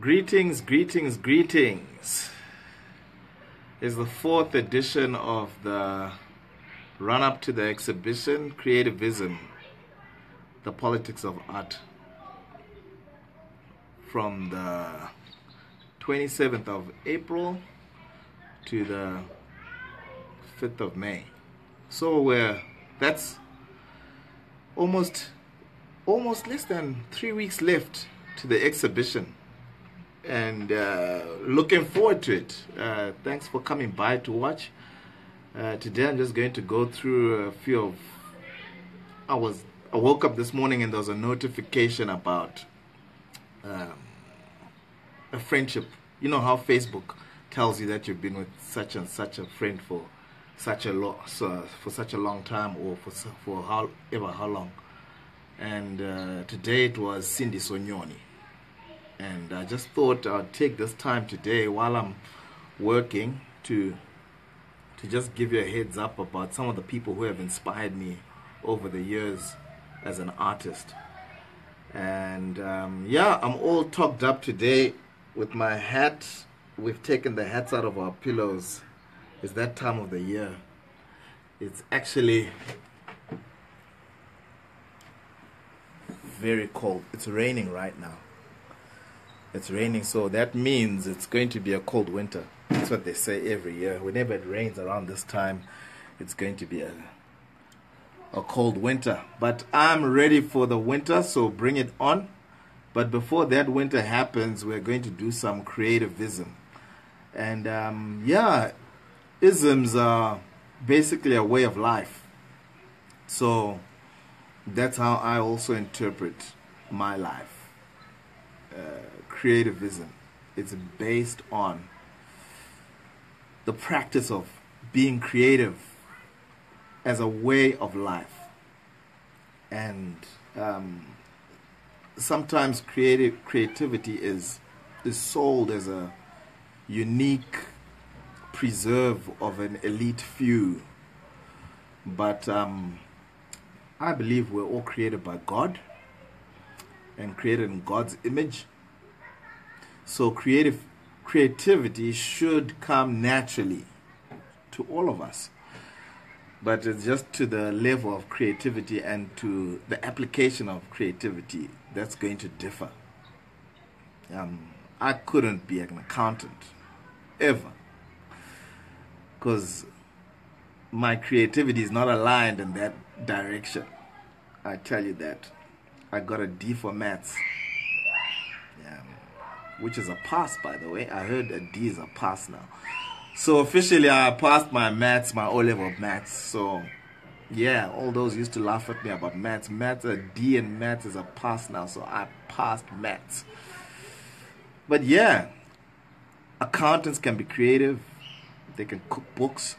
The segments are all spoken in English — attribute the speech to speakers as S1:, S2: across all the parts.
S1: Greetings, greetings, greetings. It's the 4th edition of the run-up to the exhibition, Creativism, the Politics of Art, from the 27th of April to the 5th of May. So that's almost less than 3 weeks left to the exhibition. And looking forward to it. Thanks for coming by to watch. Today I'm just going to go through a few of... I woke up this morning and there was a notification about a friendship. You know how Facebook tells you that you've been with such and such a friend for such a long time, or for how long. And today it was Sindiso Nyoni. And I just thought I'd take this time today while I'm working to just give you a heads up about some of the people who have inspired me over the years as an artist. And yeah, I'm all tucked up today with my hat. We've taken the hats out of our pillows. It's that time of the year. It's actually very cold. It's raining right now. It's raining, so that means it's going to be a cold winter. That's what they say every year. Whenever it rains around this time, it's going to be a cold winter. But I'm ready for the winter, so bring it on. But before that winter happens, we're going to do some creativism. And yeah, isms are basically a way of life. So that's how I also interpret my life. Creativism. It's based on the practice of being creative as a way of life. And sometimes creativity is sold as a unique preserve of an elite few. But I believe we're all created by God and created in God's image. So creativity should come naturally to all of us. But it's just to the level of creativity and to the application of creativity that's going to differ. I couldn't be an accountant, ever. Because my creativity is not aligned in that direction. I tell you that. I got a D for maths. Which is a pass, by the way. I heard a D is a pass now. So officially I passed my maths, my O-level maths. So yeah, all those used to laugh at me about maths. Maths, a D in maths is a pass now. So I passed maths. But yeah, accountants can be creative. They can cook books.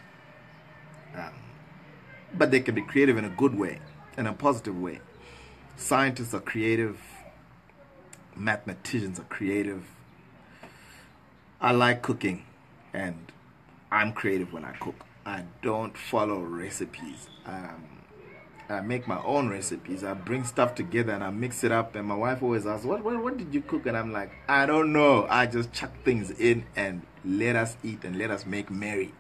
S1: But they can be creative in a good way, in a positive way. Scientists are creative. Mathematicians are creative. I like cooking, and I'm creative when I cook. I don't follow recipes. I make my own recipes. I bring stuff together and I mix it up, and my wife always asks, what did you cook? And I'm like, I don't know. I just chuck things in and let us eat and let us make merry.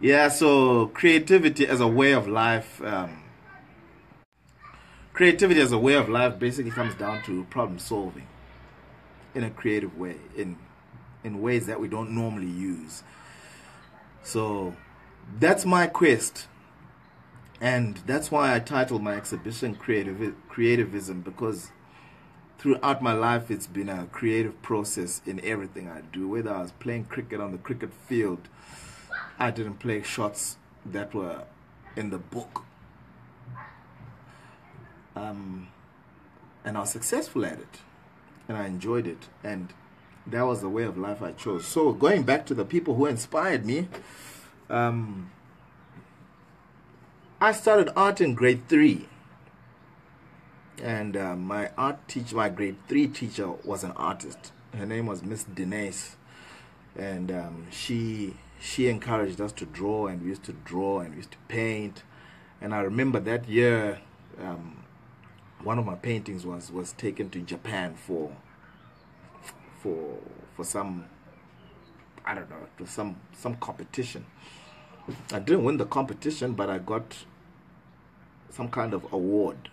S1: Yeah, so creativity as a way of life. Creativity as a way of life basically comes down to problem solving in a creative way, in ways that we don't normally use. So that's my quest. And that's why I titled my exhibition Creativism, because throughout my life it's been a creative process in everything I do. Whether I was playing cricket on the cricket field, I didn't play shots that were in the book. And I was successful at it, and I enjoyed it, and that was the way of life I chose. So going back to the people who inspired me, I started art in grade 3, and my grade 3 teacher was an artist. Her name was Miss Deneys, and she encouraged us to draw, and we used to draw and we used to paint. And I remember that year, one of my paintings was taken to Japan for for some, I don't know, to some competition. I didn't win the competition, but I got some kind of award.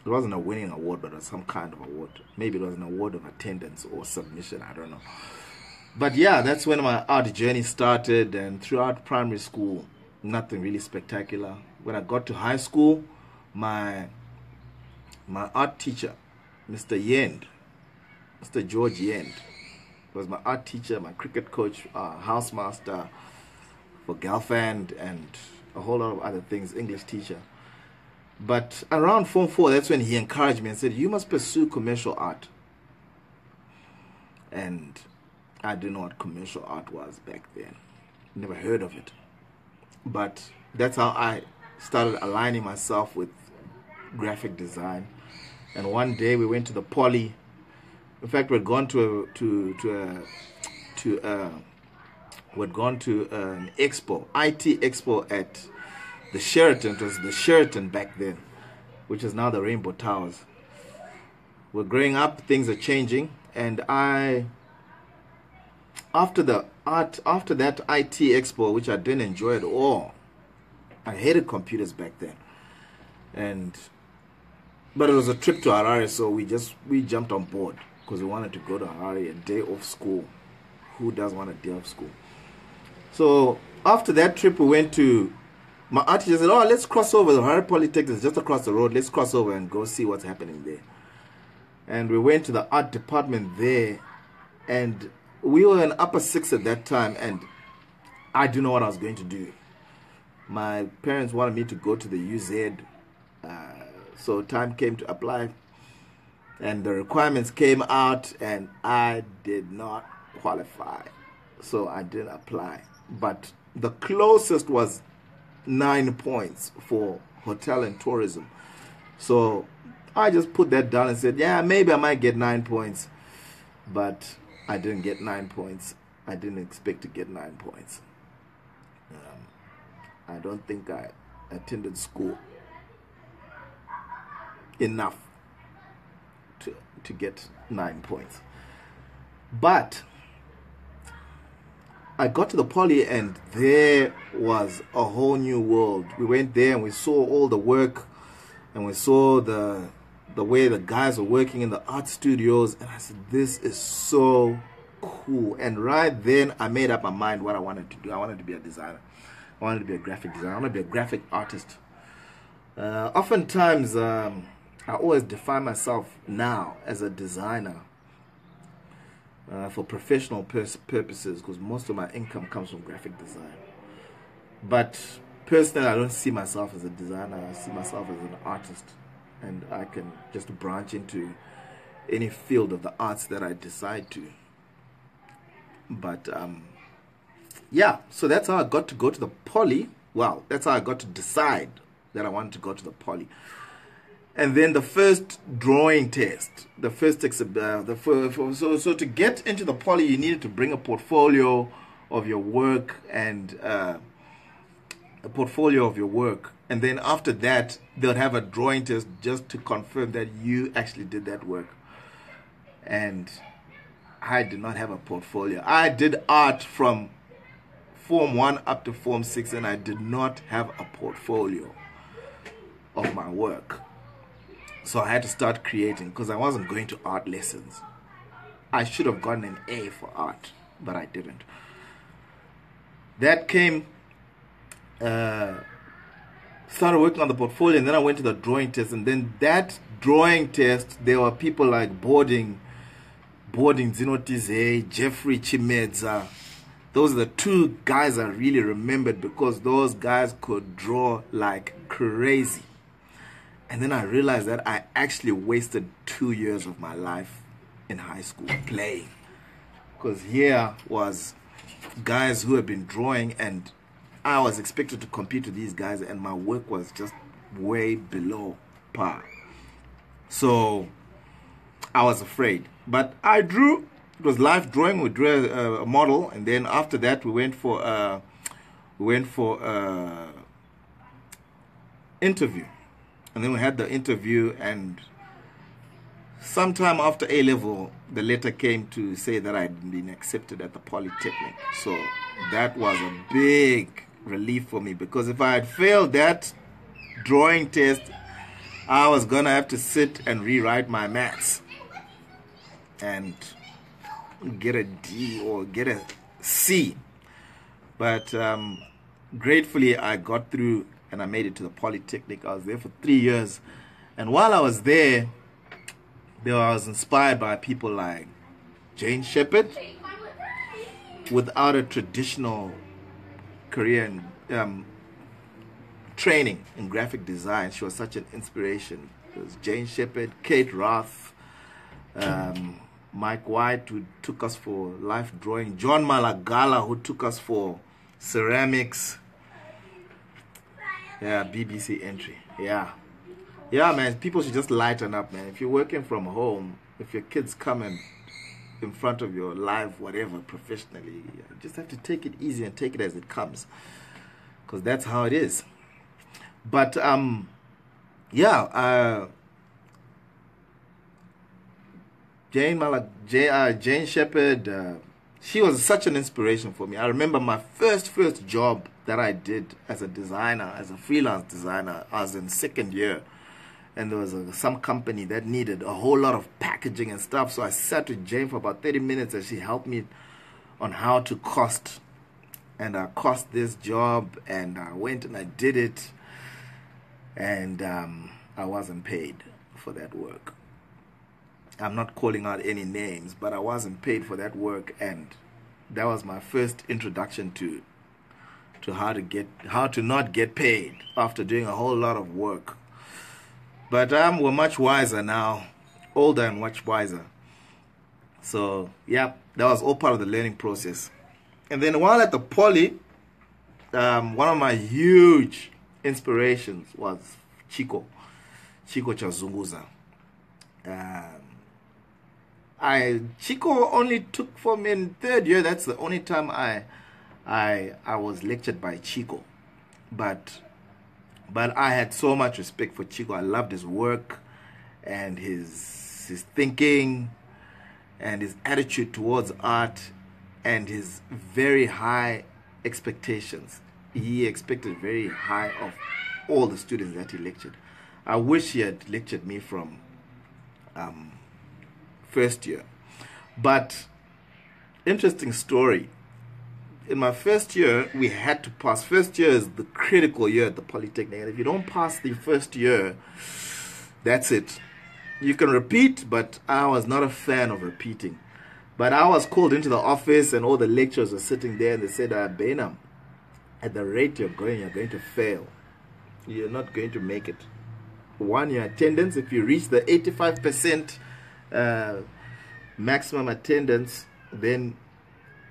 S1: It wasn't a winning award, but it was some kind of award. Maybe it was an award of attendance or submission, I don't know. But yeah, that's when my art journey started, and throughout primary school, nothing really spectacular. When I got to high school, my art teacher, Mr. Yiend, Mr. George Yiend, was my art teacher, my cricket coach, housemaster for Gelfand, and a whole lot of other things, English teacher. But around Form 4, that's when he encouraged me and said, you must pursue commercial art. And I didn't know what commercial art was back then. Never heard of it. But that's how I started aligning myself with graphic design. And one day we went to the Poly. In fact, we'd gone to an expo, IT expo at the Sheraton. It was the Sheraton back then, which is now the Rainbow Towers. We're growing up, things are changing, and after that IT expo, which I didn't enjoy at all, I hated computers back then, but it was a trip to Harare, so we jumped on board because we wanted to go to Harare a day off school. Who does want a day off school? So after that trip, we went to, my art teacher said, oh, let's cross over. The Harare Polytechnic is just across the road. Let's cross over and go see what's happening there. And we went to the art department there, and we were in upper 6 at that time, and I didn't know what I was going to do. My parents wanted me to go to the UZ, so time came to apply, and the requirements came out, and I did not qualify, so I didn't apply. But the closest was 9 points for hotel and tourism, so I just put that down and said, yeah, maybe I might get 9 points, but I didn't get 9 points. I didn't expect to get 9 points. I don't think I attended school enough to get 9 points. But I got to the Poly, and there was a whole new world. We went there and we saw all the work, and we saw the way the guys were working in the art studios, and I said, this is so cool. And right then I made up my mind what I wanted to do. I wanted to be a designer. I wanted to be a graphic designer. I wanted to be a graphic artist. Oftentimes I always define myself now as a designer for professional purposes, because most of my income comes from graphic design. But personally, I don't see myself as a designer. I see myself as an artist, and I can just branch into any field of the arts that I decide to. But yeah, so that's how I got to go to the Poly. Well, that's how I got to decide that I wanted to go to the Poly. And then the first drawing test, so to get into the Poly, you needed to bring a portfolio of your work, and and then after that they'll have a drawing test just to confirm that you actually did that work. And I did not have a portfolio. I did art from Form 1 up to Form 6, and I did not have a portfolio of my work. So I had to start creating, because I wasn't going to art lessons. I should have gotten an A for art, but I didn't. That came, started working on the portfolio, and then I went to the drawing test. And then that drawing test, there were people like Boarding Dzinotizei, Jeffrey Chimedza. Those are the 2 guys I really remembered, because those guys could draw like crazy. And then I realized that I actually wasted 2 years of my life in high school playing. Because here was guys who had been drawing, and I was expected to compete with these guys, and my work was just way below par. So I was afraid. But I drew. It was live drawing. We drew a model, and then after that we went for interview. And then we had the interview, and sometime after A-level, the letter came to say that I'd been accepted at the Polytechnic. So that was a big relief for me, because if I had failed that drawing test, I was going to have to sit and rewrite my maths and get a D or get a C. But gratefully, I got through and I made it to the Polytechnic. I was there for 3 years. And while I was there, I was inspired by people like Jane Shepherd. Without a traditional career in training in graphic design, she was such an inspiration. It was Jane Shepherd, Kate Roth, Mike White, who took us for life drawing, John Malagala, who took us for ceramics. Yeah, BBC entry. Yeah, man, people should just lighten up, man. If you're working from home, if your kids come in front of your live whatever professionally, you just have to take it easy and take it as it comes, because that's how it is. But Jane Shepherd, she was such an inspiration for me. I remember my first job that I did as a designer, as a freelance designer. I was in second year, and there was some company that needed a whole lot of packaging and stuff. So I sat with Jane for about 30 minutes, and she helped me on how to cost. And I cost this job, and I went and I did it, and I wasn't paid for that work. I'm not calling out any names, but I wasn't paid for that work, and that was my first introduction to how to not get paid after doing a whole lot of work. But we're much wiser now, older and much wiser. So yeah, that was all part of the learning process. And then while at the Poly, one of my huge inspirations was Chiko Chazunguza. Chiko only took for me in third year. That's the only time I was lectured by Chiko. But I had so much respect for Chiko. I loved his work and his thinking and his attitude towards art and his very high expectations. He expected very high of all the students that he lectured. I wish he had lectured me from first year. But interesting story. In my first year, we had to pass. First year is the critical year at the Polytechnic. And if you don't pass the first year, that's it. You can repeat, but I was not a fan of repeating. But I was called into the office, and all the lecturers were sitting there, and they said, Baynham, at the rate you're going to fail. You're not going to make it. One, your attendance, if you reach the 85% maximum attendance, then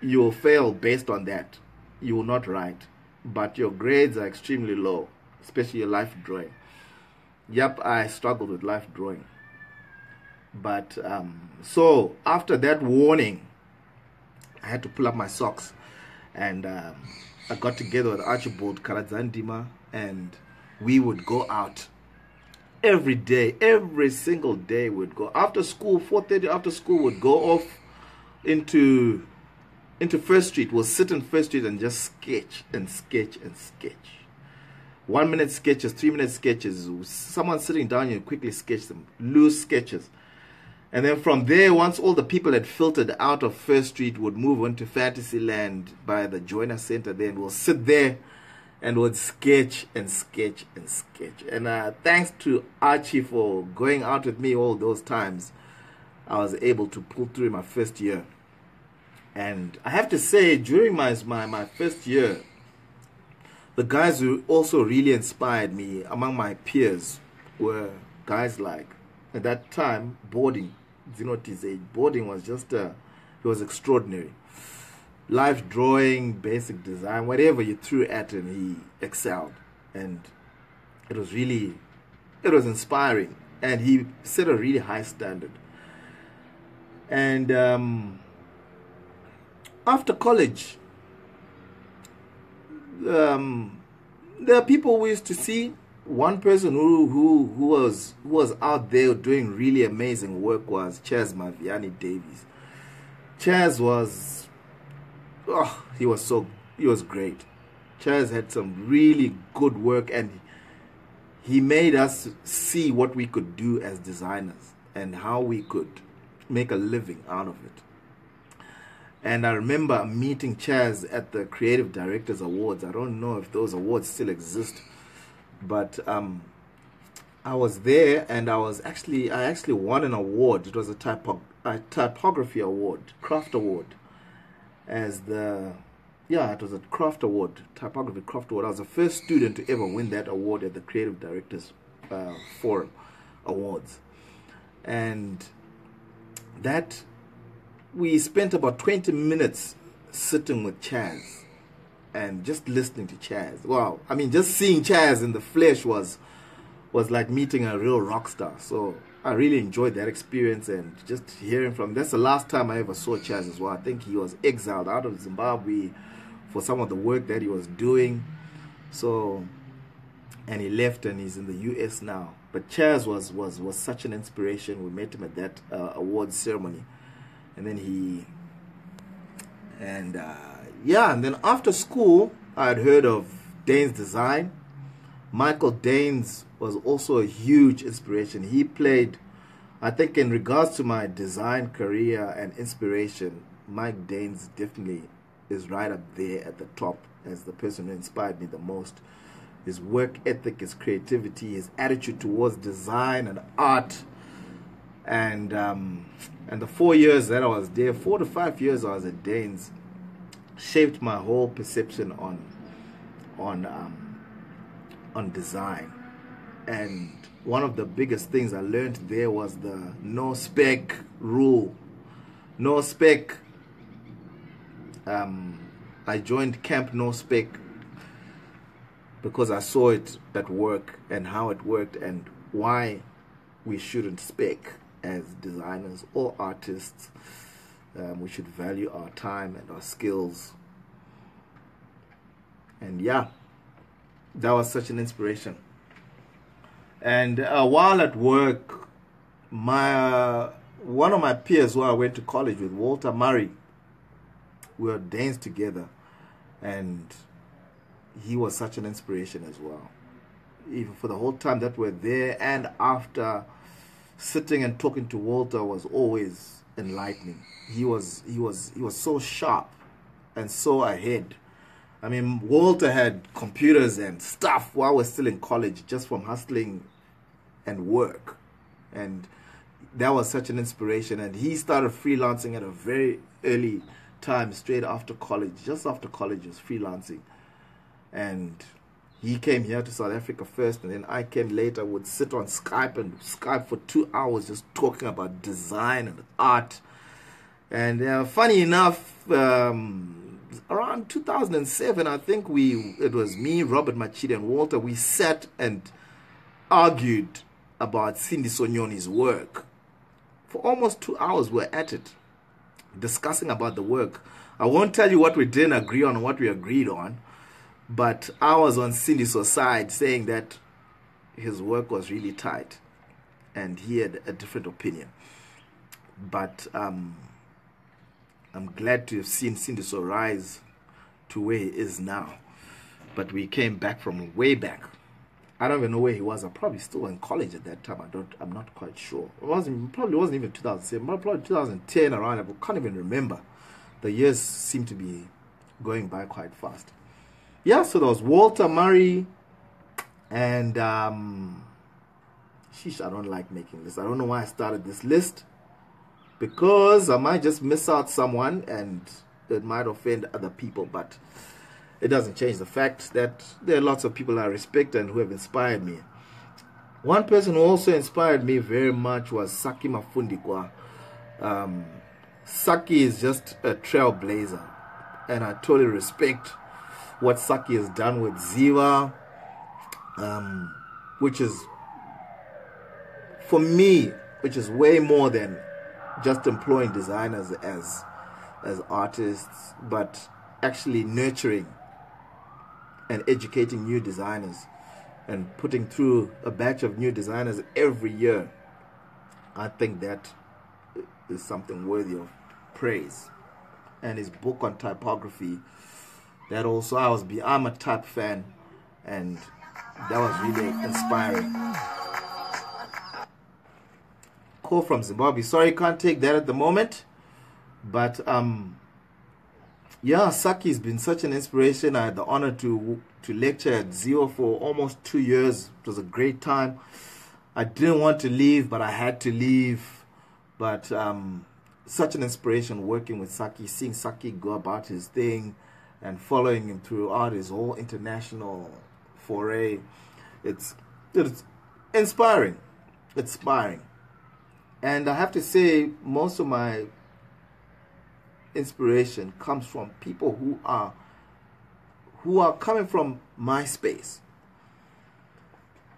S1: you will fail based on that. You will not write. But your grades are extremely low, especially your life drawing. Yep, I struggled with life drawing. But so after that warning, I had to pull up my socks, and I got together with Archibald, Karadzandima, and we would go out every day, every single day. We'd go after school, 4:30 after school. We'd go off into First Street. We'll sit in First Street and just sketch and sketch and sketch. 1 minute sketches, 3 minute sketches. Someone sitting down, you quickly sketch them. Loose sketches. And then from there, once all the people had filtered out of First Street, would move on to Fantasyland by the Joiner Center. Then we'll sit there and would sketch and sketch and sketch. And thanks to Archie for going out with me all those times, I was able to pull through my first year. And I have to say, during my first year, the guys who also really inspired me among my peers were guys like, at that time, Boarding, Dzinotizei. Boarding was just, it was extraordinary. Life drawing, basic design, whatever you threw at him, he excelled. And it was inspiring. And he set a really high standard. And after college, there are people we used to see one person who was out there doing really amazing work was Chaz Maviyane-Davies. Chaz was, he was great. Chaz had some really good work, and he made us see what we could do as designers and how we could make a living out of it. And I remember meeting Chaz at the Creative Directors Awards. I don't know if those awards still exist, but I was there, and I actually won an award. It was a typography award, craft award, it was a craft award, typography craft award. I was the first student to ever win that award at the Creative Directors Forum Awards, and that we spent about 20 minutes sitting with Chaz and just listening to Chaz. Wow, I mean, just seeing Chaz in the flesh was like meeting a real rock star. So I really enjoyed that experience, and just hearing from him. That's the last time I ever saw Chaz as well. I think he was exiled out of Zimbabwe for some of the work that he was doing. So, and he left, and he's in the US now. But Chaz was such an inspiration. We met him at that awards ceremony. And then and then after school, I had heard of Deneys Design. Michael Deneys was also a huge inspiration. He played, I think, in regards to my design career and inspiration, Mike Deneys definitely is right up there at the top as the person who inspired me the most. His work ethic, his creativity, his attitude towards design and art, and the 4 years that I was there, 4 to 5 years I was at Deneys, shaped my whole perception on design. And one of the biggest things I learned there was the no spec rule. No spec. I joined Camp No Spec because I saw it at work and how it worked, and why we shouldn't spec as designers or artists. We should value our time and our skills. And yeah, that was such an inspiration. And while at work, one of my peers who I went to college with, Walter Murray, we were danced together, and he was such an inspiration as well. Even for the whole time that we're there, and after, sitting and talking to Walter was always enlightening. He was so sharp and so ahead. I mean, Walter had computers and stuff while we're still in college, just from hustling and work. And that was such an inspiration. And he started freelancing at a very early time, straight after college. Just after college, he was freelancing. And he came here to South Africa first, and then I came later. Would sit on Skype for 2 hours just talking about design and art. And funny enough, around 2007, I think it was me, Robert Machida, and Walter, we sat and argued about Sindiso Nyoni's work. For almost 2 hours we're at it, discussing about the work. I won't tell you what we didn't agree on and what we agreed on, but I was on Sindiso's side, saying that his work was really tight, and he had a different opinion. But I'm glad to have seen Sindiso rise to where he is now. But we came back from way back. I don't even know where he was. I probably still in college at that time. I'm not quite sure. Probably wasn't even 2007. Probably 2010 around. I can't even remember. The years seem to be going by quite fast. Yeah, so there was Walter Murray, and I don't like making lists. I don't know why I started this list, because I might just miss out someone and it might offend other people, but it doesn't change the fact that there are lots of people I respect and who have inspired me. One person who also inspired me very much was Saki Mafundikwa. Saki is just a trailblazer, and I totally respect what Saki has done with Ziva, which is, for me, which is way more than just employing designers as artists, but actually nurturing and educating new designers and putting through a batch of new designers every year, I think that is something worthy of praise. And his book on typography, that also, I'm a type fan, and that was really inspiring. Call from Zimbabwe. Sorry, can't take that at the moment, but yeah, Saki's been such an inspiration. I had the honor to lecture at Zio for almost 2 years. It was a great time. I didn't want to leave, but I had to leave. But such an inspiration working with Saki, seeing Saki go about his thing and following him throughout his whole international foray. It's inspiring. Inspiring. And I have to say, most of my inspiration comes from people who are coming from my space,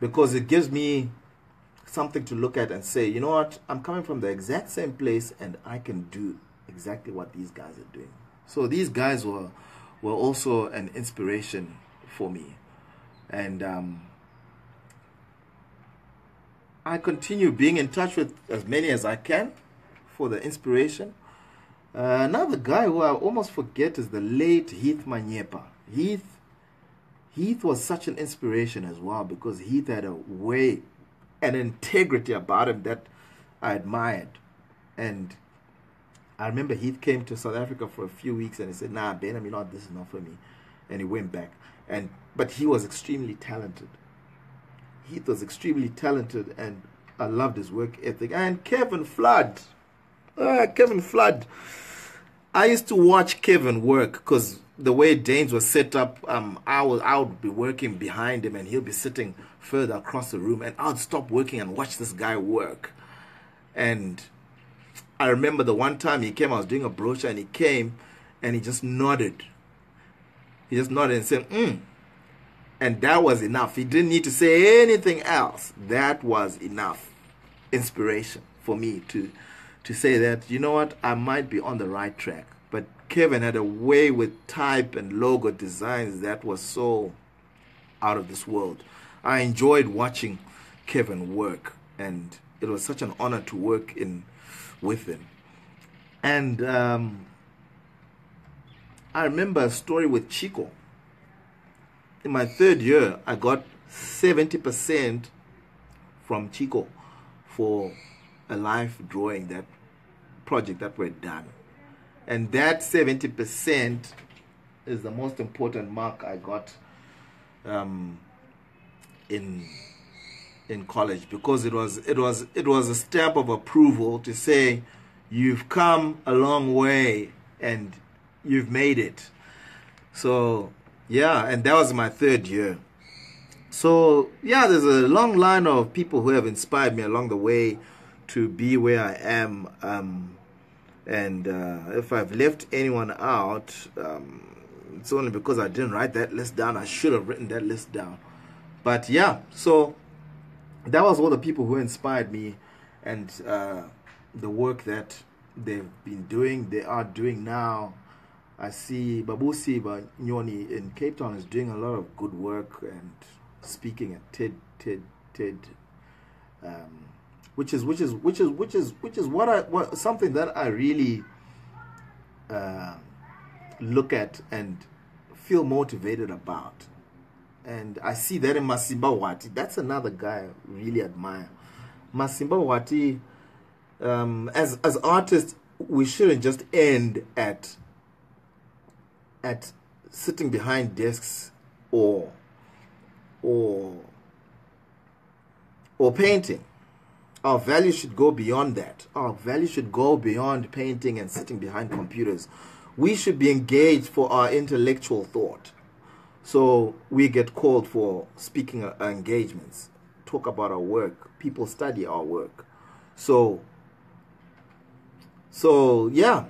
S1: because it gives me something to look at and say, you know what, I'm coming from the exact same place and I can do exactly what these guys are doing. So these guys were also an inspiration for me, and I continue being in touch with as many as I can for the inspiration. Another guy who I almost forget is the late Heath Manyepa. Heath was such an inspiration as well, because Heath had a way, an integrity about him that I admired. And I remember Heath came to South Africa for a few weeks and he said, nah, Baynham, you know, this is not for me. And he went back. But he was extremely talented. Heath was extremely talented, and I loved his work ethic. And Kevin Flood. Kevin Flood. I used to watch Kevin work, because the way Deneys was set up, I would be working behind him and he'll be sitting further across the room, and I'd stop working and watch this guy work. And I remember the one time he came, I was doing a brochure, and he came and he just nodded. He just nodded and said, And that was enough. He didn't need to say anything else. That was enough inspiration for me to say that, you know what, I might be on the right track. But Kevin had a way with type and logo designs that was so out of this world. I enjoyed watching Kevin work, and it was such an honor to work with him. And I remember a story with Chiko. In my 3rd year, I got 70% from Chiko for a life drawing, that project that we're done. And that 70% is the most important mark I got in college, because it was a stamp of approval to say you've come a long way and you've made it. So yeah, and that was my 3rd year. So yeah, there's a long line of people who have inspired me along the way to be where I am. And if I've left anyone out, it's only because I didn't write that list down. I should have written that list down. But yeah, so that was all the people who inspired me, and the work that they've been doing, they are doing now. I see Babusi Nyoni in Cape Town is doing a lot of good work and speaking at TED, which is something that I really look at and feel motivated about. And I see that in Masimba Hwati. That's another guy I really admire. Masimba Hwati, as artists, we shouldn't just end at sitting behind desks or painting. Our value should go beyond that. Our value should go beyond painting and sitting behind computers. We should be engaged for our intellectual thought. So we get called for speaking engagements, talk about our work. People study our work. So yeah,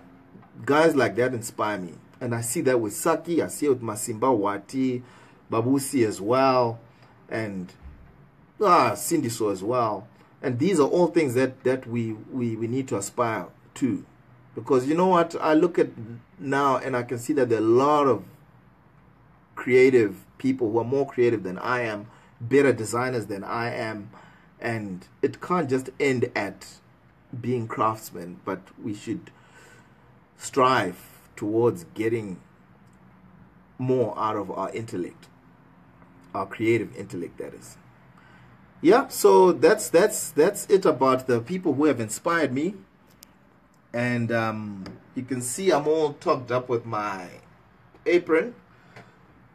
S1: guys like that inspire me. And I see that with Saki, I see it with Masimba, Hwati, Babusi as well, and Sindiso as well. And these are all things that we need to aspire to. Because you know what, I look at now and I can see that there are a lot of creative people who are more creative than I am better designers than I am, and it can't just end at being craftsmen, but we should strive towards getting more out of our intellect, our creative intellect, that is. Yeah, so that's it about the people who have inspired me. And you can see I'm all tucked up with my apron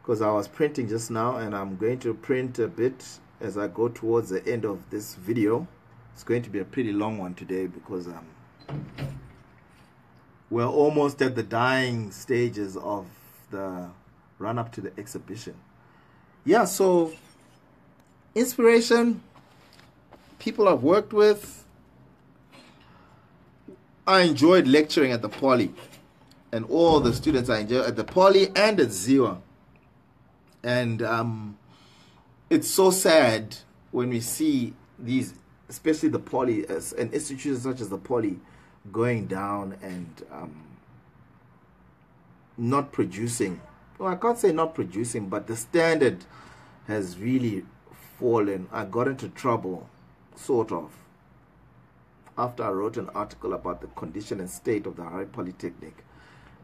S1: because I was printing just now, and I'm going to print a bit as I go towards the end of this video. It's going to be a pretty long one today because we're almost at the dying stages of the run up to the exhibition. Yeah, so inspiration, people I've worked with. I enjoyed lecturing at the Poly, and all the students I enjoyed at the Poly and at Ziwa. And it's so sad when we see these, especially the Poly, an institution such as the Poly, going down and not producing. Well, I can't say not producing, but the standard has really fallen. I got into trouble, sort of, after I wrote an article about the condition and state of the Harare Polytechnic.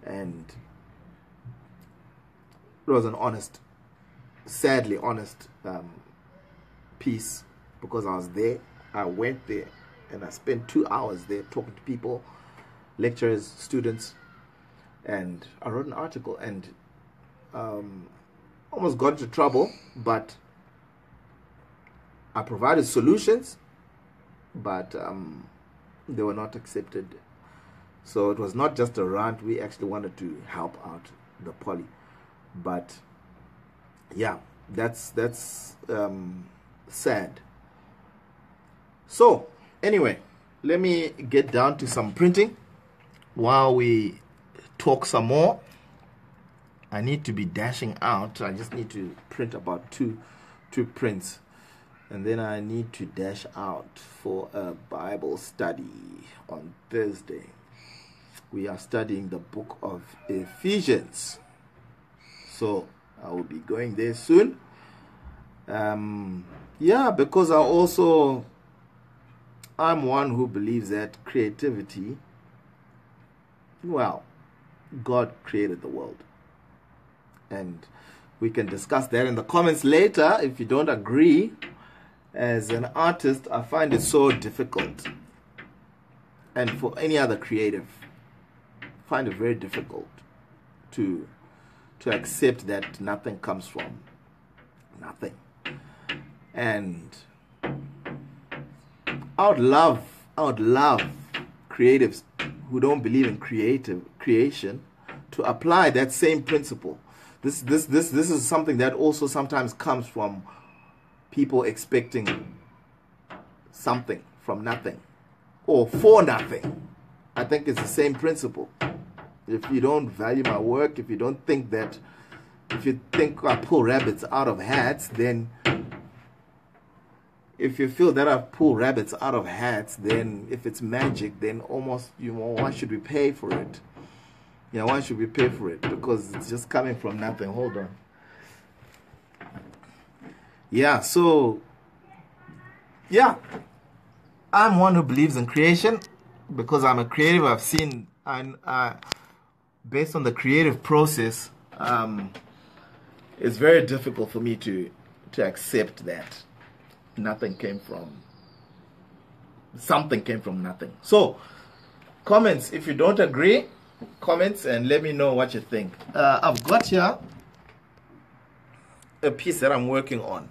S1: And it was an honest, sadly honest piece, because I was there. I went there and I spent 2 hours there talking to people, lecturers, students, and I wrote an article and almost got into trouble, but I provided solutions, but they were not accepted. So it was not just a rant. We actually wanted to help out the Poly. But yeah, that's sad. So anyway, let me get down to some printing while we talk some more. I need to be dashing out. I just need to print about two prints, and then I need to dash out for a Bible study on Thursday. We are studying the book of Ephesians, so I will be going there soon. Yeah, because I'm one who believes that creativity, well, God created the world. And we can discuss that in the comments later if you don't agree. As an artist, I find it so difficult. And for any other creative, I find it very difficult to accept that nothing comes from nothing. And I would love creatives who don't believe in creation to apply that same principle. This is something that also sometimes comes from people expecting something from nothing or for nothing. I think it's the same principle. If you don't value my work, if you think I pull rabbits out of hats, then if you feel that I pull rabbits out of hats, then if it's magic, then almost, why should we pay for it? Yeah, why should we pay for it? Because it's just coming from nothing. Hold on. Yeah, so, yeah, I'm one who believes in creation because I'm a creative. I've seen, based on the creative process, it's very difficult for me to accept that something came from nothing. So, comments, if you don't agree, comments and let me know what you think. I've got here a piece that I'm working on.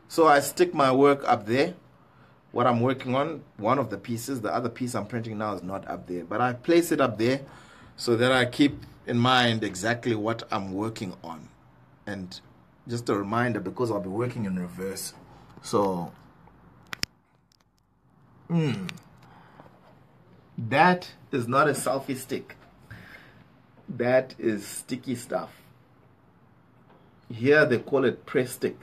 S1: So I stick my work up there, what I'm working on, one of the pieces. The other piece I'm printing now is not up there, but I place it up there so that I keep in mind exactly what I'm working on. And just a reminder, because I'll be working in reverse. So that is not a selfie stick. That is sticky stuff. Here they call it press stick.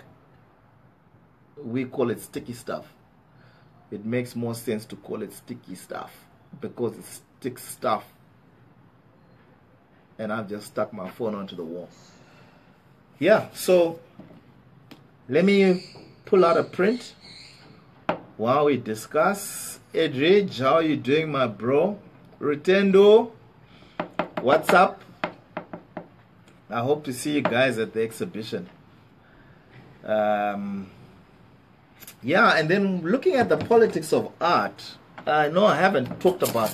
S1: We call it sticky stuff. It makes more sense to call it sticky stuff because it sticks stuff. And I've just stuck my phone onto the wall. Yeah, so Let me pull out a print while we discuss. Edridge, how are you doing, my bro? Rutendo, what's up? I hope to see you guys at the exhibition. Yeah, and then looking at the politics of art, I know I haven't talked about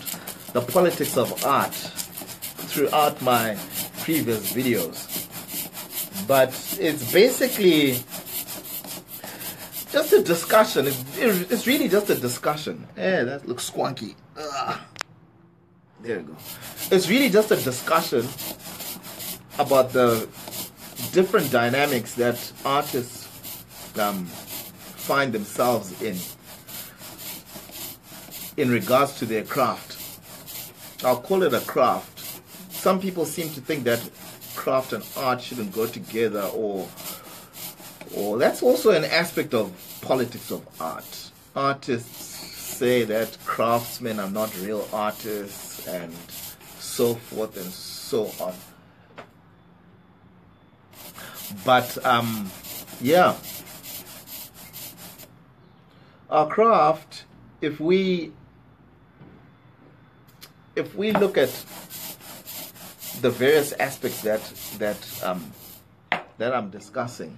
S1: the politics of art throughout my previous videos, but it's basically just a discussion. It's really just a discussion. That looks squonky. There we go. It's really just a discussion about the different dynamics that artists find themselves in regards to their craft. I'll call it a craft. Some people seem to think that craft and art shouldn't go together, or that's also an aspect of politics of art. Artists say that craftsmen are not real artists, and so forth and so on. But yeah, our craft, if we look at the various aspects that I'm discussing,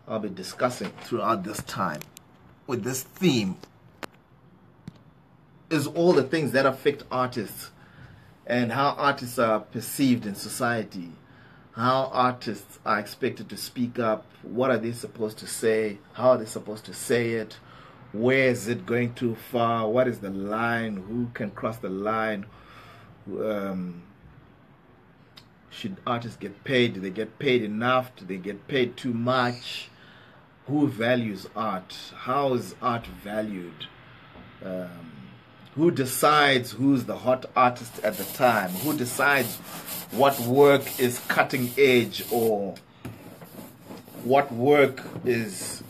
S1: I'll be discussing throughout this time with this theme, is all the things that affect artists and how artists are perceived in society, how artists are expected to speak up, what are they supposed to say, how are they supposed to say it, where is it going too far, what is the line, who can cross the line, should artists get paid, do they get paid enough, do they get paid too much, who values art, how is art valued, who decides who's the hot artist at the time, who decides what work is cutting edge, or what work is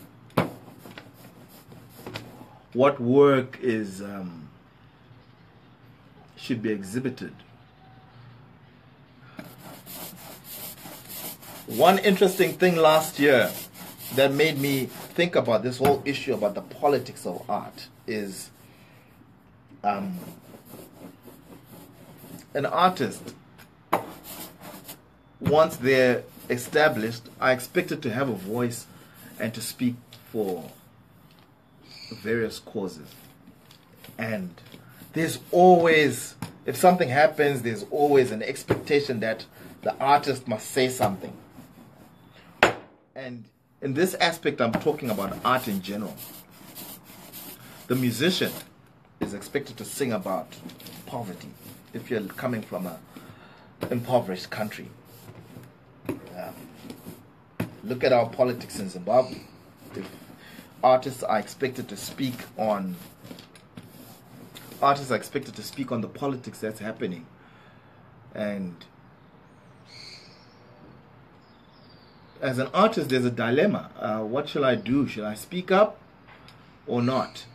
S1: should be exhibited. One interesting thing last year that made me think about this whole issue about the politics of art is an artist, once they're established, are expected to have a voice and to speak for various causes. And there's always, if something happens, there's always an expectation that the artist must say something. And in this aspect, I'm talking about art in general. The musician is expected to sing about poverty if you're coming from an impoverished country. Look at our politics in Zimbabwe. If artists are expected to speak on the politics that's happening, and as an artist, there's a dilemma. What shall I do? Should I speak up or not?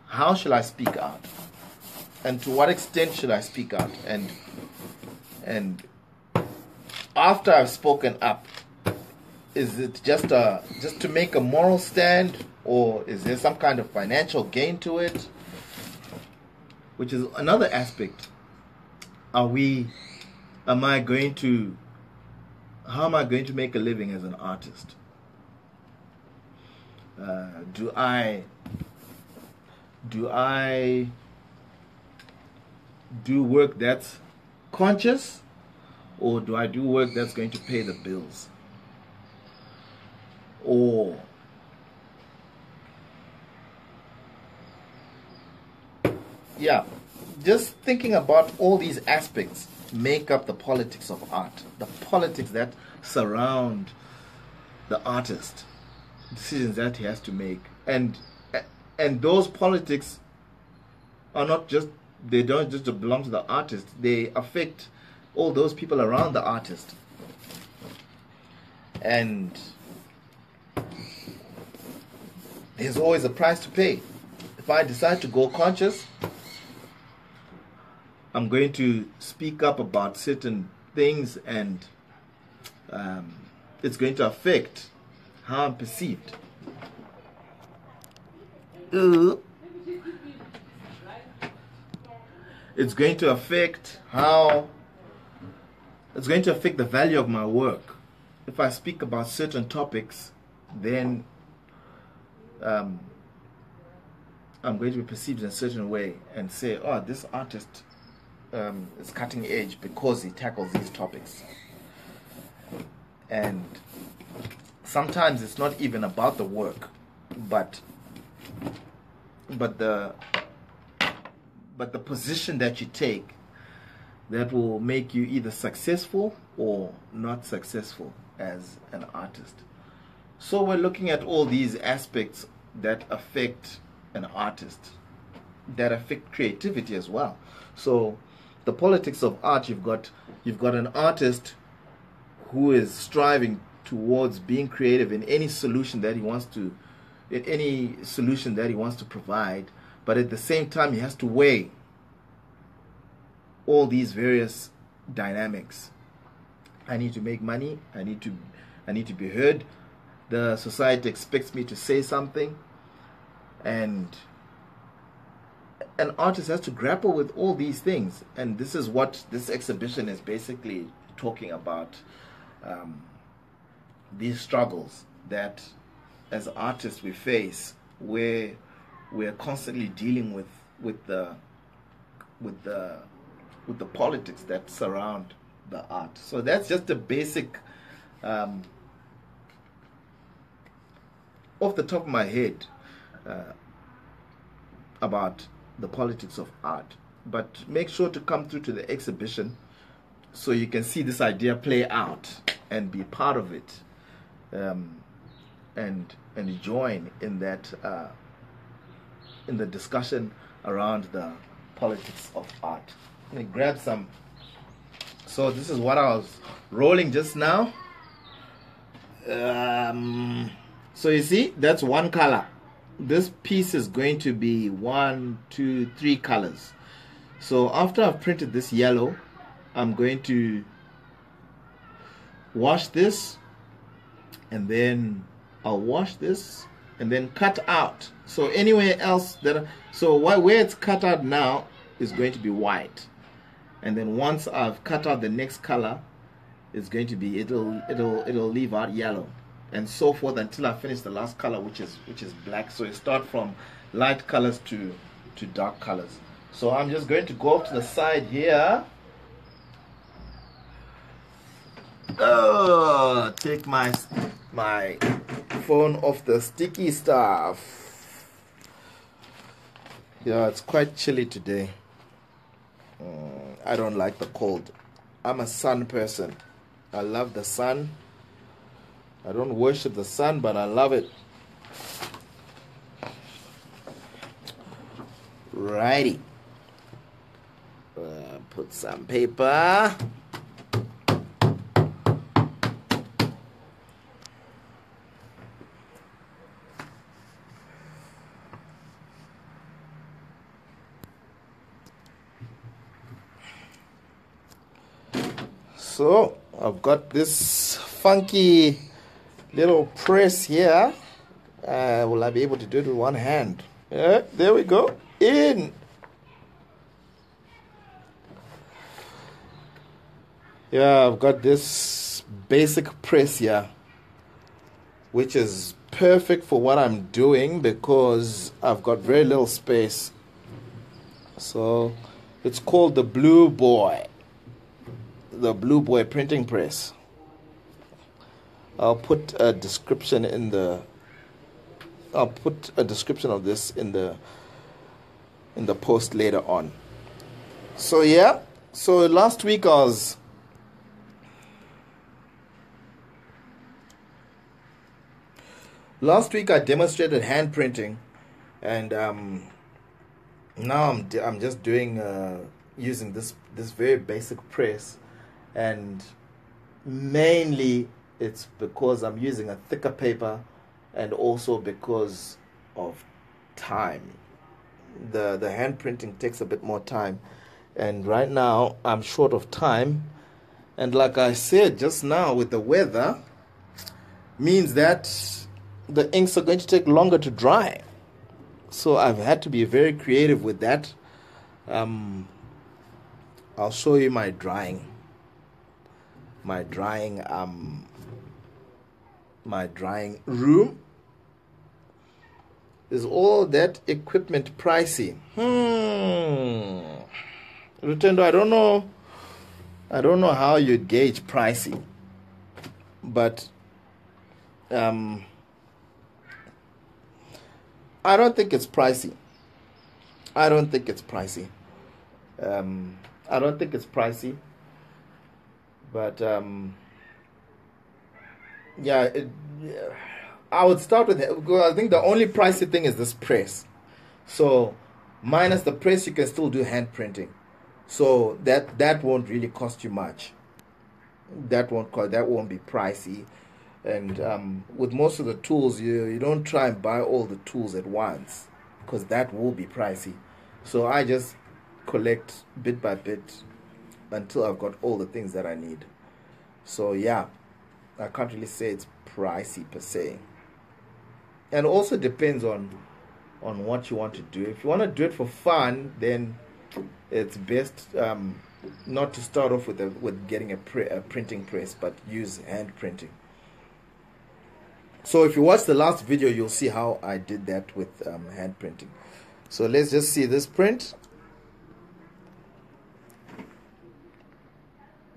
S1: How shall I speak out? And to what extent should I speak out? And after I've spoken up, is it just to make a moral stand, or is there some kind of financial gain to it? Which is another aspect. How am I going to make a living as an artist? Do I do work that's conscious, or do I do work that's going to pay the bills? Or yeah, just thinking about all these aspects make up the politics of art, the politics that surround the artist, decisions that he has to make, and those politics are not just, they don't just belong to the artist, they affect all those people around the artist. And there's always a price to pay. If I decide to go conscious, I'm going to speak up about certain things and it's going to affect how I'm perceived. It's going to affect the value of my work. If I speak about certain topics, then I'm going to be perceived in a certain way and say, oh, this artist is cutting edge because he tackles these topics. And sometimes it's not even about the work, but the position that you take that will make you either successful or not successful as an artist. So we're looking at all these aspects that affect an artist, that affect creativity as well. So the politics of art, you've got an artist who is striving towards being creative in any solution that he wants to provide, but at the same time he has to weigh all these various dynamics. I need to make money, I need to be heard, the society expects me to say something, and an artist has to grapple with all these things. And this is what this exhibition is basically talking about, these struggles that as artists we face, where we're constantly dealing with the politics that surround the art. So that's just a basic, off the top of my head, about the politics of art. But make sure to come through to the exhibition so you can see this idea play out and be part of it, and join in that in the discussion around the politics of art. Let me grab some. So this is what I was rolling just now. So you see, that's one color. This piece is going to be 1, 2, 3 colors. So after I've printed this yellow, I'm going to wash this, and then I'll wash this and then cut out. So anywhere else where it's cut out now is going to be white. And then once I've cut out the next color, it's going to be it'll leave out yellow, and so forth until I finish the last color, which is black. So you start from light colors to dark colors. So I'm just going to go off to the side here. Take my phone off the sticky stuff. Yeah, it's quite chilly today. I don't like the cold. I'm a sun person. I love the sun. I don't worship the sun, but I love it. Righty. Put some paper. So I've got this funky little press here. Will I be able to do it with one hand? Yeah, there we go. In. Yeah, I've got this basic press here, which is perfect for what I'm doing because I've got very little space. So it's called the Blue Boy. The Blue Boy printing press. I'll put a description of this in the post later on. So yeah, so last week I demonstrated hand printing, and now I'm just doing using this very basic press. And mainly it's because I'm using a thicker paper, and also because of time. The hand printing takes a bit more time, and right now I'm short of time, And like I said just now, with the weather, means that the inks are going to take longer to dry. So I've had to be very creative with that. I'll show you my drying. My drying room. Is all that equipment pricey? Rutendo, I don't know how you'd gauge pricey, but I don't think it's pricey. I don't think it's pricey. But yeah, I would start with it, because I think the only pricey thing is this press. So minus the press, you can still do hand printing. So that won't really cost you much. That won't be pricey. And with most of the tools, you don't try and buy all the tools at once, because that will be pricey. So I just collect bit by bit until I've got all the things that I need. So yeah, I can't really say it's pricey per se. And also depends on what you want to do. If you want to do it for fun, then it's best not to start off with getting a printing press, but use hand printing. So if you watch the last video, you'll see how I did that with hand printing. So let's just see this print.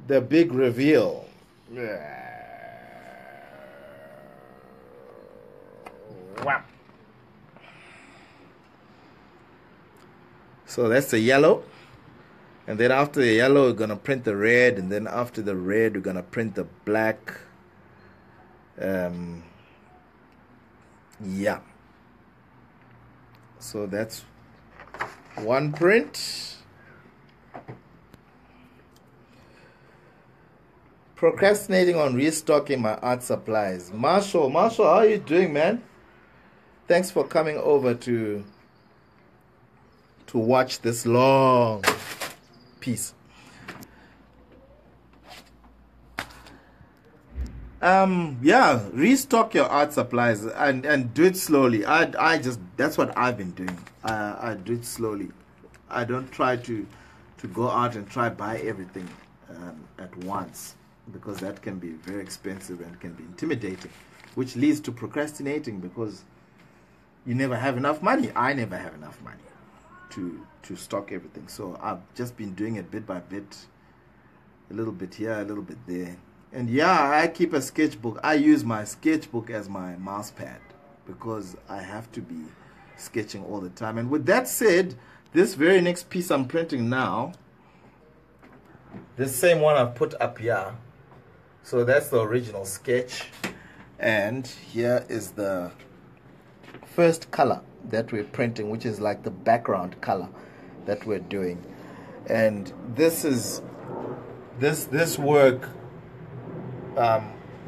S1: The big reveal. Wow. So that's the yellow. And then after the yellow, we're going to print the red. And then after the red, we're going to print the black. Yeah. So that's one print. Procrastinating on restocking my art supplies. Marshall, how are you doing, man? Thanks for coming over to watch this long piece. Yeah, restock your art supplies and do it slowly. That's what I've been doing. I do it slowly. I don't try to go out and buy everything at once, because that can be very expensive and can be intimidating, which leads to procrastinating, because you never have enough money. I never have enough money to stock everything. So I've just been doing it bit by bit, a little bit here, a little bit there. And yeah, I keep a sketchbook. I use my sketchbook as my mouse pad, because I have to be sketching all the time. And with that said, this very next piece I'm printing now, this same one I've put up here. So that's the original sketch. And here is the first color that we're printing, which is like the background color that we're doing. And this work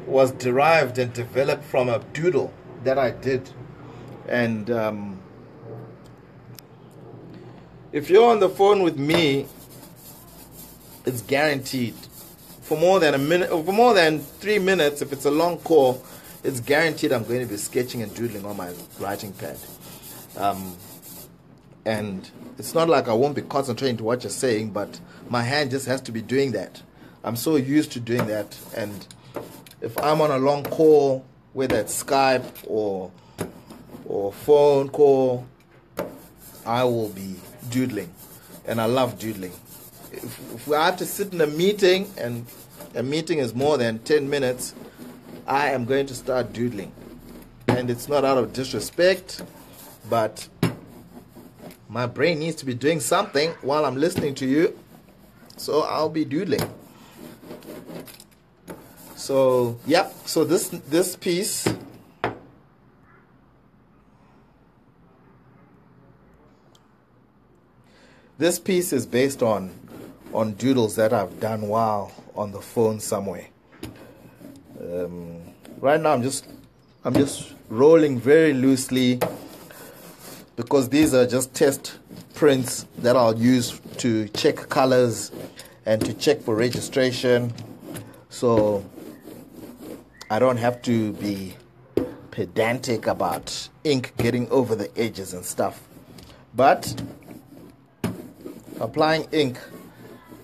S1: was derived and developed from a doodle that I did. And if you're on the phone with me, it's guaranteed. For more than a minute, for more than 3 minutes, if it's a long call, it's guaranteed I'm going to be sketching and doodling on my writing pad. And it's not like I won't be concentrating to what you're saying, but my hand just has to be doing that. I'm so used to doing that. And if I'm on a long call, whether it's Skype or phone call, I will be doodling. And I love doodling. If we have to sit in a meeting, and a meeting is more than 10 minutes, I am going to start doodling. And it's not out of disrespect, but my brain needs to be doing something while I'm listening to you, so I'll be doodling. So yeah, so this piece, is based on doodles that I've done while on the phone somewhere. Right now I'm just rolling very loosely, because these are just test prints that I'll use to check colors and to check for registration. So I don't have to be pedantic about ink getting over the edges and stuff. But applying ink,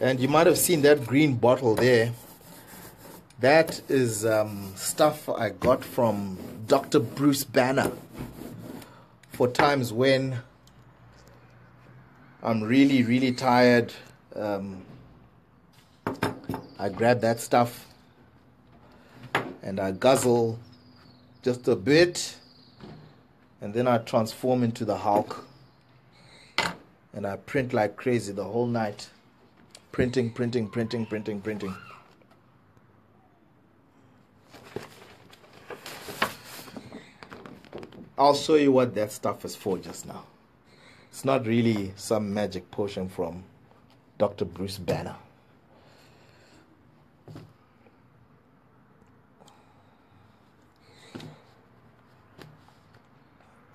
S1: and you might have seen that green bottle there. That is stuff I got from Dr. Bruce Banner for times when I'm really, really tired. I grab that stuff and I guzzle just a bit, and then I transform into the Hulk and I print like crazy the whole night. Printing. I'll show you what that stuff is for just now. It's not really some magic potion from Dr. Bruce Banner.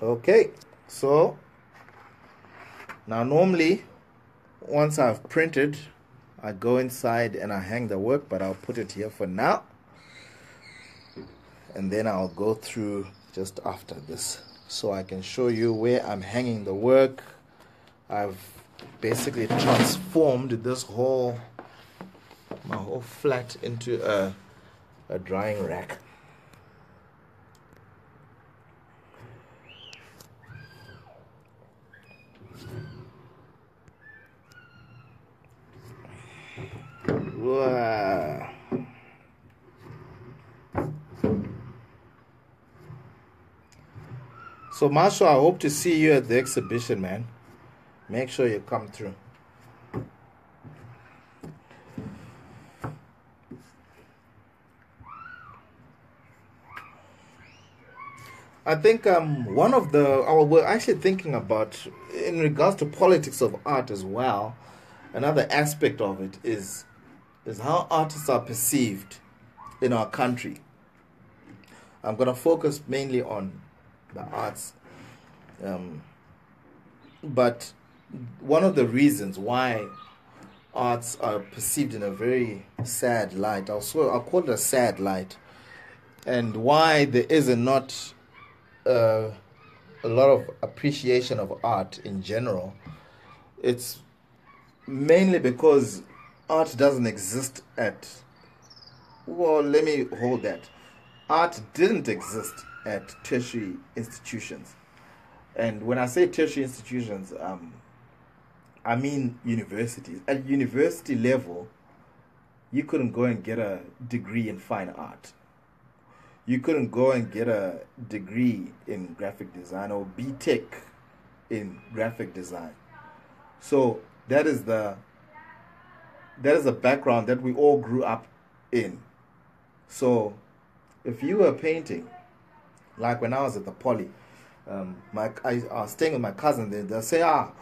S1: Okay, so now normally once I've printed, I go inside and I hang the work, but I'll put it here for now. And then I'll go through just after this so I can show you where I'm hanging the work. I've basically transformed this my whole flat into a drying rack. Wow. So Marshall, I hope to see you at the exhibition, man. Make sure you come through. I think one of we're actually thinking about, in regards to politics of art as well, another aspect of it is how artists are perceived in our country. I'm going to focus mainly on the arts. But one of the reasons why arts are perceived in a very sad light, I'll call it a sad light, and why there is not a lot of appreciation of art in general, it's mainly because art doesn't exist let me hold that. Art didn't exist at tertiary institutions. And when I say tertiary institutions, I mean universities. At university level, you couldn't go and get a degree in fine art. You couldn't go and get a degree in graphic design or B.Tech in graphic design. So that is the background that we all grew up in. So if you were painting, like when I was at the Poly, I was staying with my cousin, they'll say, you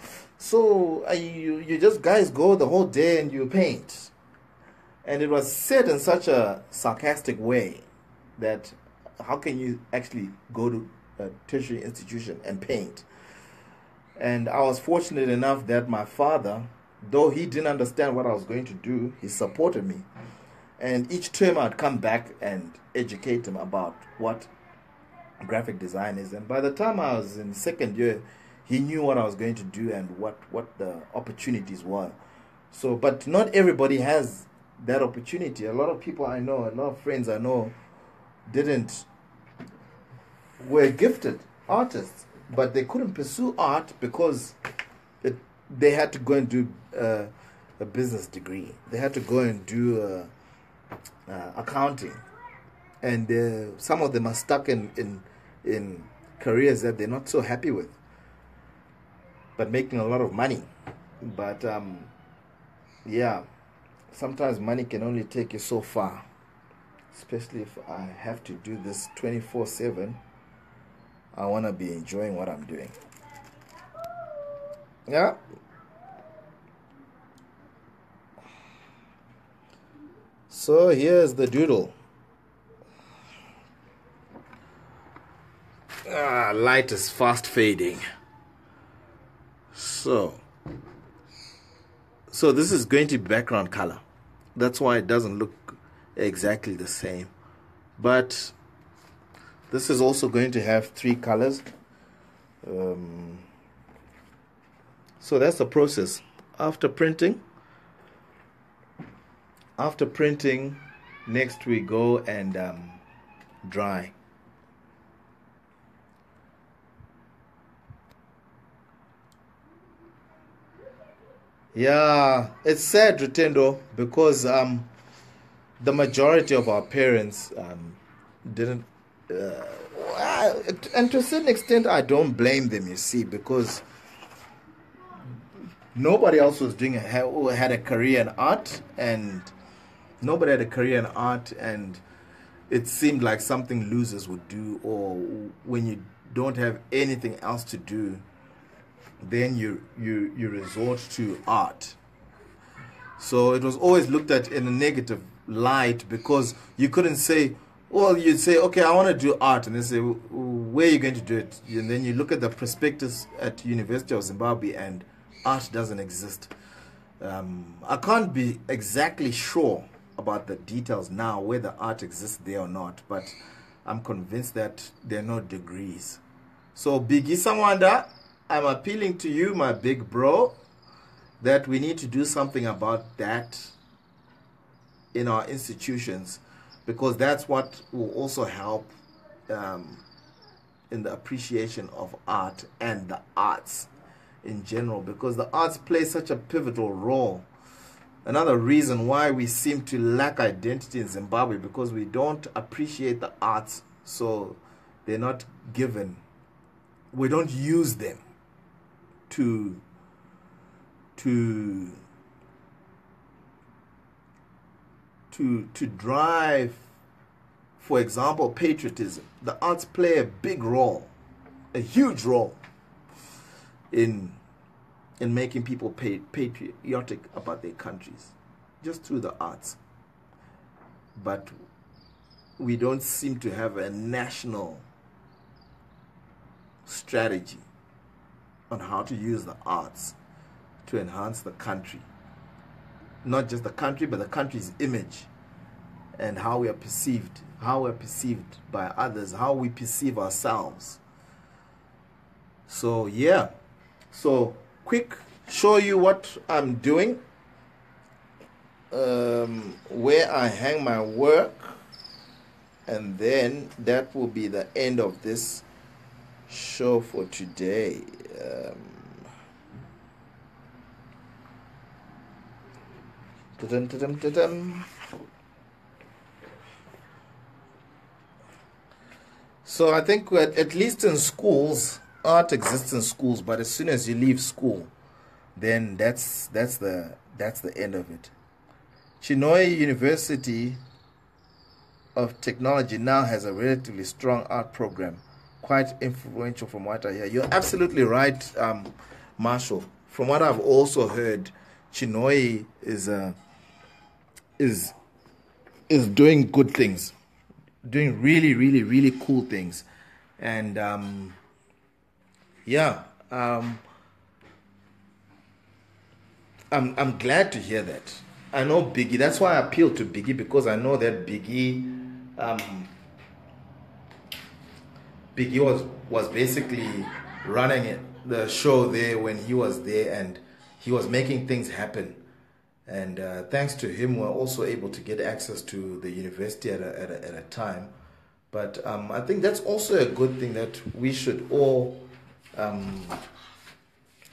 S1: just guys go the whole day and you paint. And it was said in such a sarcastic way that how can you actually go to a tertiary institution and paint? And I was fortunate enough that my father, though he didn't understand what I was going to do, he supported me. And each term I'd come back and educate him about what graphic design is. And by the time I was in second year, he knew what I was going to do and what the opportunities were. So, but not everybody has that opportunity. A lot of people I know, a lot of friends I know, were gifted artists, but they couldn't pursue art because they had to go and do a business degree. They had to go and do accounting, and some of them are stuck in careers that they're not so happy with, but making a lot of money. But yeah, sometimes money can only take you so far, especially if I have to do this 24/7. I want to be enjoying what I'm doing. Yeah. So here's the doodle. Light is fast fading. So this is going to be background color. That's why it doesn't look exactly the same. But this is also going to have 3 colors. So that's the process. After printing, next we go and dry. Yeah, it's sad, Rutendo, because the majority of our parents didn't, and to a certain extent, I don't blame them. You see, because nobody else was doing had a career in art, and nobody had a career in art, and it seemed like something losers would do, or when you don't have anything else to do, then you resort to art. So it was always looked at in a negative light, because you couldn't say, well, you'd say, okay, I want to do art, and they say, where are you going to do it? And then you look at the prospectus at University of Zimbabwe, and art doesn't exist. I can't be exactly sure about the details now, whether art exists there or not, but I'm convinced that there are no degrees. So Biggie Sangwanda, I'm appealing to you, my big bro, that we need to do something about that in our institutions, because that's what will also help in the appreciation of art and the arts in general, because the arts play such a pivotal role. Another reason why we seem to lack identity in Zimbabwe, because we don't appreciate the arts, so they're not given. We don't use them to drive, for example, patriotism. The arts play a big role, a huge role in making people patriotic about their countries, just through the arts. But we don't seem to have a national strategy on how to use the arts to enhance the country. Not just the country, but the country's image, and how we are perceived by others, how we perceive ourselves. So yeah, so quick show you what I'm doing, where I hang my work, and then that will be the end of this show for today. So I think at least in schools, art exists in schools, but as soon as you leave school, then that's the end of it. Chinhoyi University of Technology now has a relatively strong art program, quite influential from what I hear. You're absolutely right, Marshall. From what I've also heard, Chinhoyi is doing good things, doing really, really, really cool things, and yeah, I'm glad to hear that. I know Biggie. That's why I appealed to Biggie, because I know that Biggie was basically running the show there when he was there, and he was making things happen. And thanks to him, we're also able to get access to the university at a time. But I think that's also a good thing, that we should all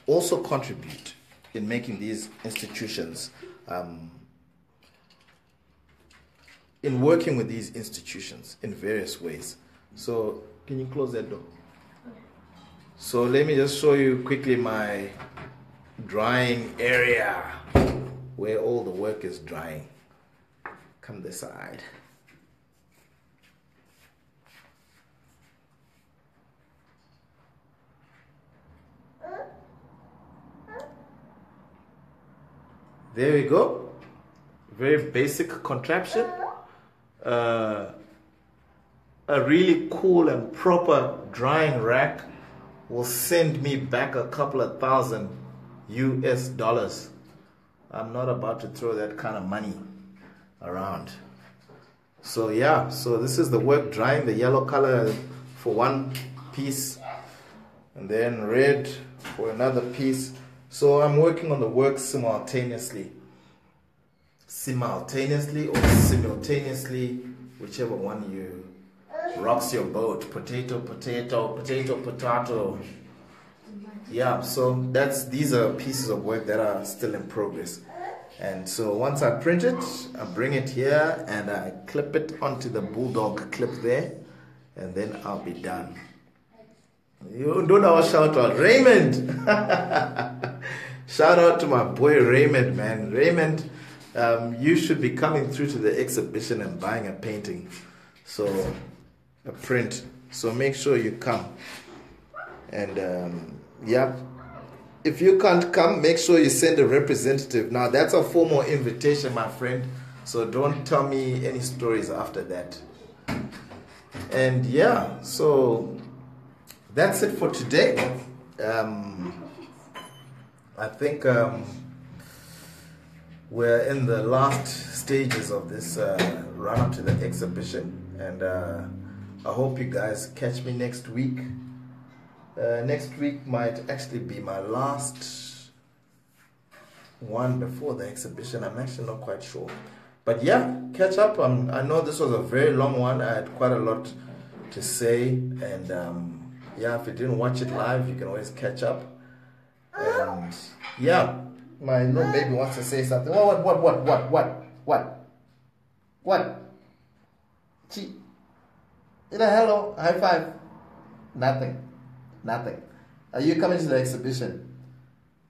S1: also contribute in making these institutions, in working with these institutions in various ways. So can you close that door? So let me just show you quickly my drying area, where all the work is drying. Come this side. There we go. Very basic contraption. A really cool and proper drying rack will send me back a couple of $1,000 US. I'm not about to throw that kind of money around. So yeah, so this is the work drying, the yellow color for one piece, and then red for another piece. So I'm working on the work simultaneously or simultaneously, whichever one you rocks your boat. Potato, potato, potato, potato. Yeah, so these are pieces of work that are still in progress. And so once I print it, I bring it here and I clip it onto the bulldog clip there, and then I'll be done. You don't know, shout out Raymond. Shout out to my boy Raymond, man. Raymond, you should be coming through to the exhibition and buying a painting, so a print. So make sure you come. And yeah, if you can't come, make sure you send a representative. Now that's a formal invitation, my friend, so don't tell me any stories after that. And yeah, so that's it for today. I think we're in the last stages of this run up to the exhibition, and I hope you guys catch me next week. Next week might actually be my last one before the exhibition. I'm actually not quite sure, but yeah, catch up. I know this was a very long one. I had quite a lot to say, and yeah, if you didn't watch it live, you can always catch up. And yeah, my little baby wants to say something. What? She, hello, high five. Nothing. Are you coming to the exhibition?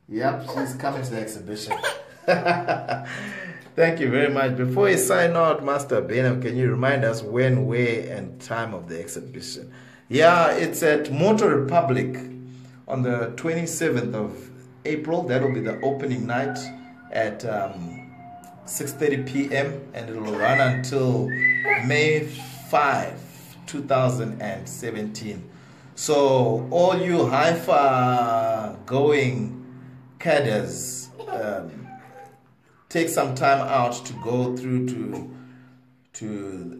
S1: Yep, she's coming to the exhibition. Thank you very much. Before you sign out, Master Baynham, can you remind us when, where, and time of the exhibition? Yeah, it's at Motor Republic on the 27th of April. That'll be the opening night at 6:30 p.m. and it will run until May 5, 2017. So all you Haifa going cadres, take some time out to go through to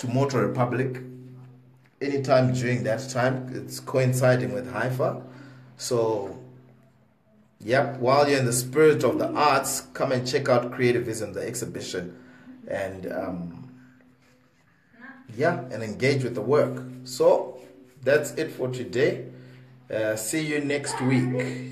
S1: Motor Republic anytime during that time. It's coinciding with Haifa. So yep, while you're in the spirit of the arts, come and check out Creativism, the exhibition, and yeah, and engage with the work. So that's it for today. See you next week.